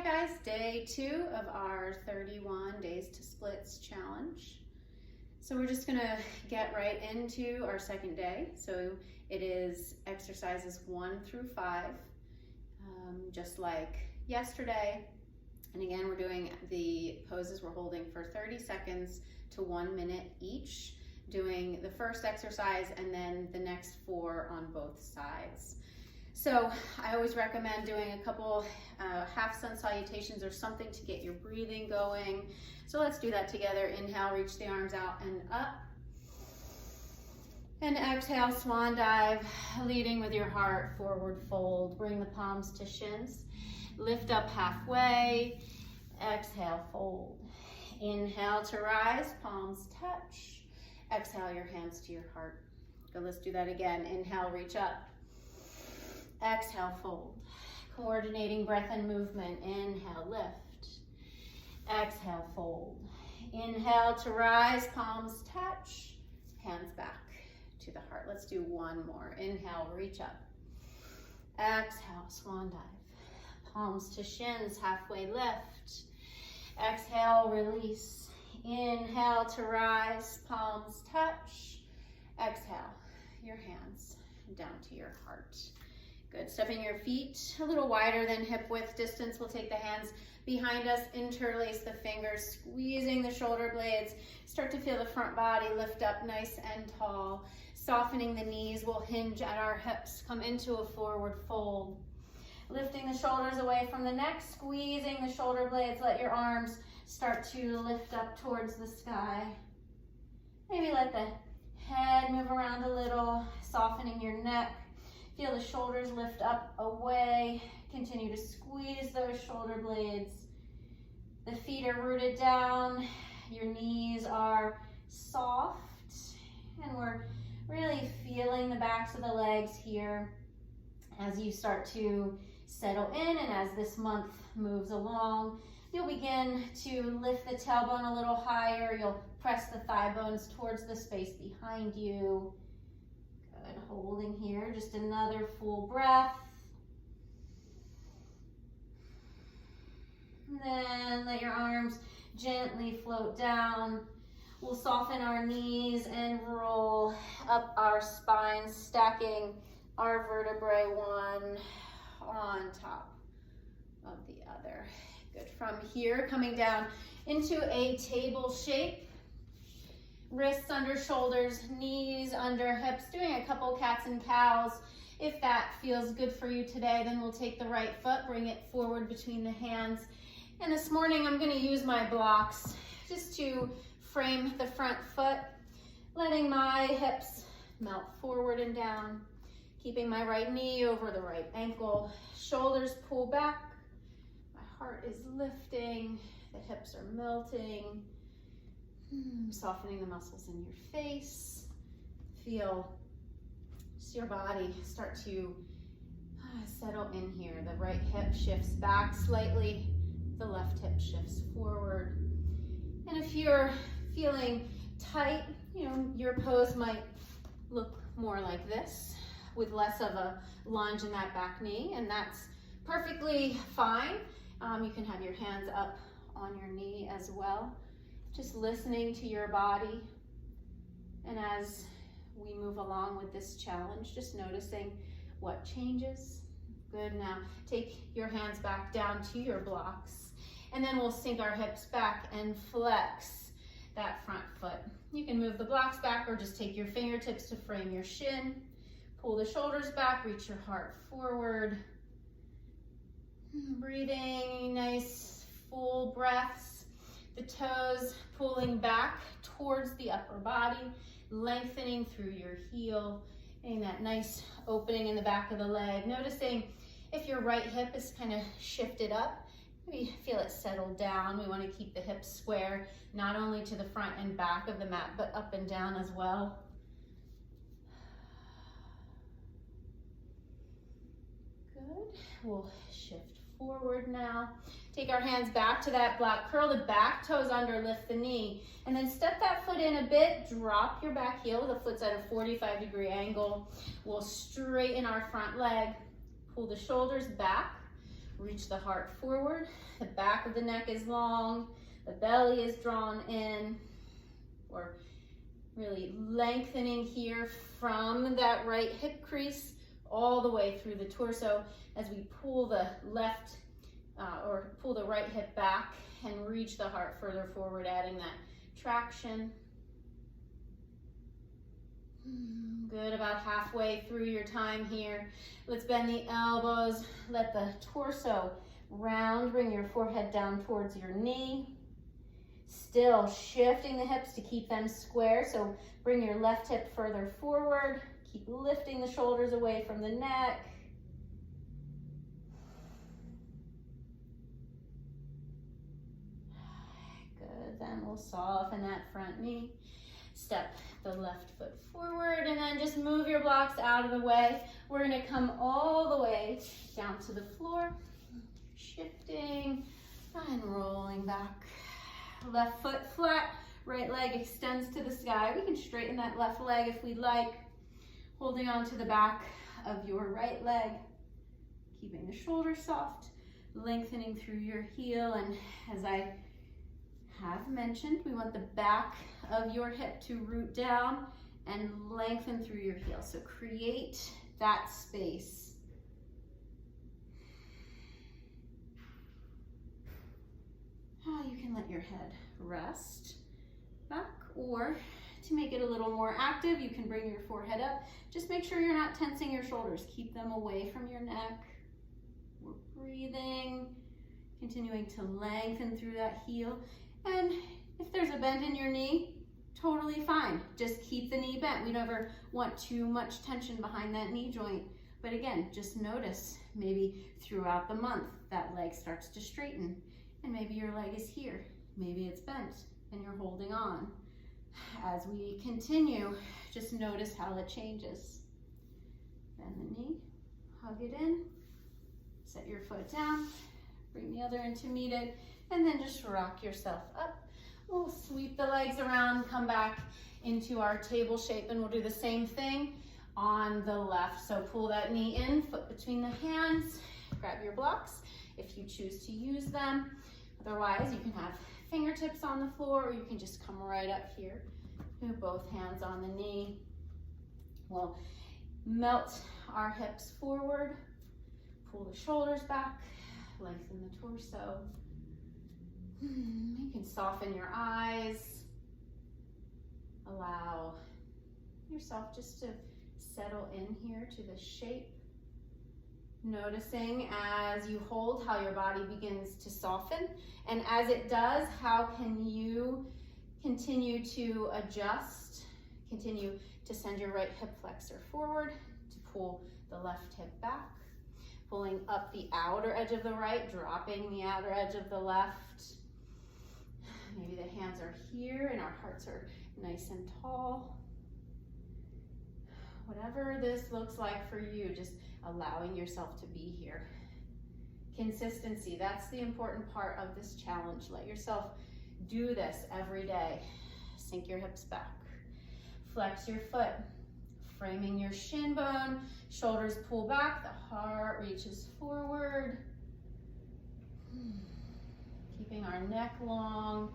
guys, day 2 of our 31 Days to Splits challenge. So we're just gonna get right into our second day. So it is exercises 1 through 5, just like yesterday. And again, we're doing the poses we're holding for 30 seconds to 1 minute each, doing the first exercise and then the next 4 on both sides. So I always recommend doing a couple half sun salutations or something to get your breathing going. So let's do that together. Inhale, reach the arms out and up. And exhale, swan dive, leading with your heart, forward fold. Bring the palms to shins. Lift up halfway. Exhale, fold. Inhale to rise, palms touch. Exhale, your hands to your heart. Good, let's do that again. Inhale, reach up. Exhale, fold. Coordinating breath and movement. Inhale, lift. Exhale, fold. Inhale to rise, palms touch. Hands back to the heart. Let's do one more. Inhale, reach up. Exhale, swan dive. Palms to shins, halfway lift. Exhale, release. Inhale to rise, palms touch. Exhale, your hands down to your heart. Good, stepping your feet a little wider than hip width distance. We'll take the hands behind us, interlace the fingers, squeezing the shoulder blades. Start to feel the front body lift up nice and tall. Softening the knees, we'll hinge at our hips, come into a forward fold. Lifting the shoulders away from the neck, squeezing the shoulder blades. Let your arms start to lift up towards the sky. Maybe let the head move around a little, softening your neck. Feel the shoulders lift up, away. Continue to squeeze those shoulder blades. The feet are rooted down. Your knees are soft. And we're really feeling the backs of the legs here as you start to settle in. And as this month moves along, you'll begin to lift the tailbone a little higher. You'll press the thigh bones towards the space behind you. Holding here, just another full breath. And then let your arms gently float down. We'll soften our knees and roll up our spine, stacking our vertebrae one on top of the other. Good. From here, coming down into a table shape. Wrists under shoulders, knees under hips, doing a couple cats and cows. If that feels good for you today, then we'll take the right foot, bring it forward between the hands. And this morning, I'm gonna use my blocks just to frame the front foot, letting my hips melt forward and down, keeping my right knee over the right ankle, shoulders pull back, my heart is lifting, the hips are melting. Softening the muscles in your face. Feel just your body start to settle in here. The right hip shifts back slightly. The left hip shifts forward. And if you're feeling tight, your pose might look more like this with less of a lunge in that back knee, and that's perfectly fine. You can have your hands up on your knee as well. Just listening to your body. And as we move along with this challenge, just noticing what changes. Good, now take your hands back down to your blocks. And then we'll sink our hips back and flex that front foot. You can move the blocks back or just take your fingertips to frame your shin. Pull the shoulders back, reach your heart forward. Breathing, nice full breaths. The toes pulling back towards the upper body, lengthening through your heel, getting that nice opening in the back of the leg. Noticing if your right hip is kind of shifted up, maybe feel it settle down. We want to keep the hips square, not only to the front and back of the mat, but up and down as well. Good. We'll shift forward now. Take our hands back to that block. Curl the back toes under, lift the knee. And then step that foot in a bit. Drop your back heel. The foot's at a 45-degree angle. We'll straighten our front leg. Pull the shoulders back. Reach the heart forward. The back of the neck is long. The belly is drawn in. We're really lengthening here from that right hip crease all the way through the torso as we pull the left or pull the right hip back and reach the heart further forward, adding that traction. Good, about halfway through your time here. Let's bend the elbows, let the torso round, bring your forehead down towards your knee. Still shifting the hips to keep them square, so bring your left hip further forward. Keep lifting the shoulders away from the neck. Good, then we'll soften that front knee. Step the left foot forward and then just move your blocks out of the way. We're gonna come all the way down to the floor, shifting and rolling back. Left foot flat, right leg extends to the sky. We can straighten that left leg if we'd like, holding on to the back of your right leg, keeping the shoulders soft, lengthening through your heel, and as I have mentioned, we want the back of your hip to root down and lengthen through your heel. So create that space. You can let your head rest back, or to make it a little more active, you can bring your forehead up. Just make sure you're not tensing your shoulders. Keep them away from your neck. We're breathing, continuing to lengthen through that heel. And if there's a bend in your knee, totally fine. Just keep the knee bent. We never want too much tension behind that knee joint. But again, just notice maybe throughout the month that leg starts to straighten. And maybe your leg is here. Maybe it's bent and you're holding on. As we continue, just notice how it changes. Bend the knee, hug it in, set your foot down, bring the other in to meet it, and then just rock yourself up. We'll sweep the legs around, come back into our table shape, and we'll do the same thing on the left. So pull that knee in, foot between the hands, grab your blocks if you choose to use them. Otherwise, you can have fingertips on the floor, or you can just come right up here. Do both hands on the knee. We'll melt our hips forward, pull the shoulders back, lengthen the torso. You can soften your eyes. Allow yourself just to settle in here to the shape. Noticing as you hold how your body begins to soften, and as it does, how can you continue to adjust, continue to send your right hip flexor forward to pull the left hip back, pulling up the outer edge of the right, dropping the outer edge of the left. Maybe the hands are here and our hearts are nice and tall. Whatever this looks like for you, just allowing yourself to be here. Consistency, that's the important part of this challenge. Let yourself do this every day. Sink your hips back. Flex your foot, framing your shin bone, shoulders pull back, the heart reaches forward. Keeping our neck long.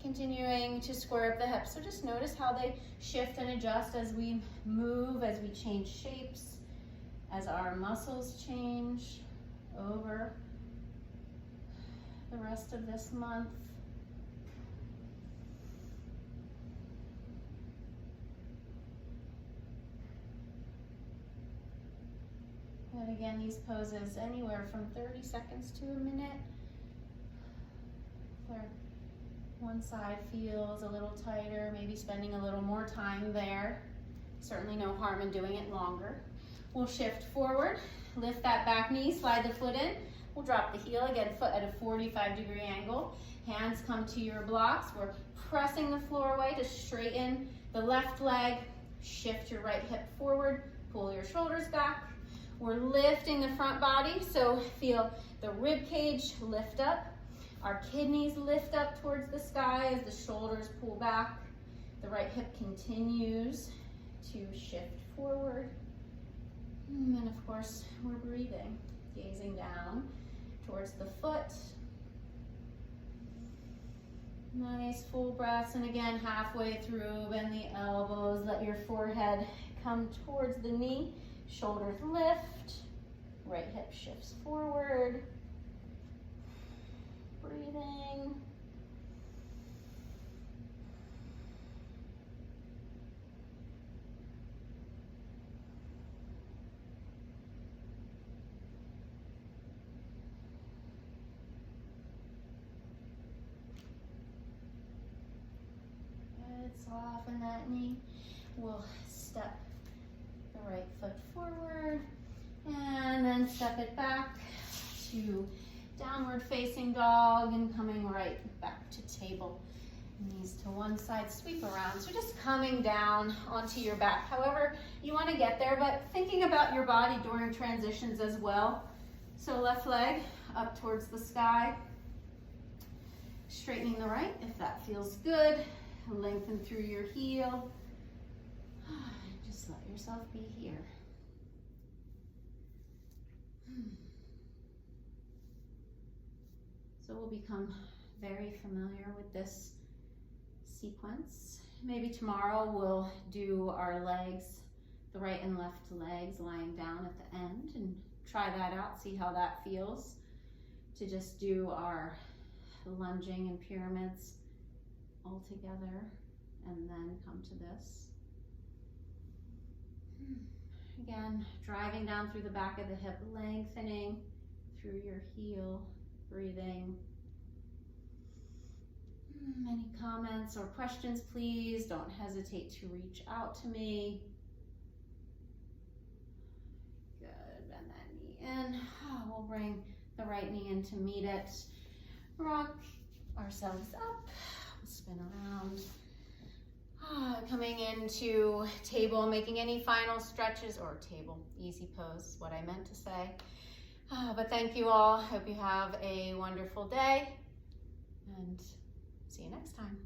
Continuing to square up the hips. So just notice how they shift and adjust as we move, as we change shapes, as our muscles change over the rest of this month. And again, these poses anywhere from 30 seconds to a minute. Where one side feels a little tighter, maybe spending a little more time there. Certainly no harm in doing it longer. We'll shift forward, lift that back knee, slide the foot in. We'll drop the heel, again, foot at a 45-degree angle. Hands come to your blocks. We're pressing the floor away to straighten the left leg. Shift your right hip forward, pull your shoulders back. We're lifting the front body, so feel the rib cage lift up. Our kidneys lift up towards the sky as the shoulders pull back. The right hip continues to shift forward. And of course, we're breathing. Gazing down towards the foot. Nice full breaths, and again, halfway through, bend the elbows, let your forehead come towards the knee, shoulders lift, right hip shifts forward. Breathing. Good, soften that knee. We'll step the right foot forward and then step it back to downward facing dog and coming right back to table. Knees to one side, sweep around. So just coming down onto your back. However you want to get there, but thinking about your body during transitions as well. So left leg up towards the sky. Straightening the right if that feels good. Lengthen through your heel. Just let yourself be here. So we'll become very familiar with this sequence. Maybe tomorrow we'll do our legs, the right and left legs lying down at the end, and try that out, see how that feels. To just do our lunging and pyramids all together and then come to this. Again, driving down through the back of the hip, lengthening through your heel, breathing. Any comments or questions, please don't hesitate to reach out to me. Good, bend that knee in. We'll bring the right knee in to meet it. Rock ourselves up, spin around. Coming into table, making any final stretches, or table, easy pose, what I meant to say. But thank you all. Hope you have a wonderful day, and see you next time.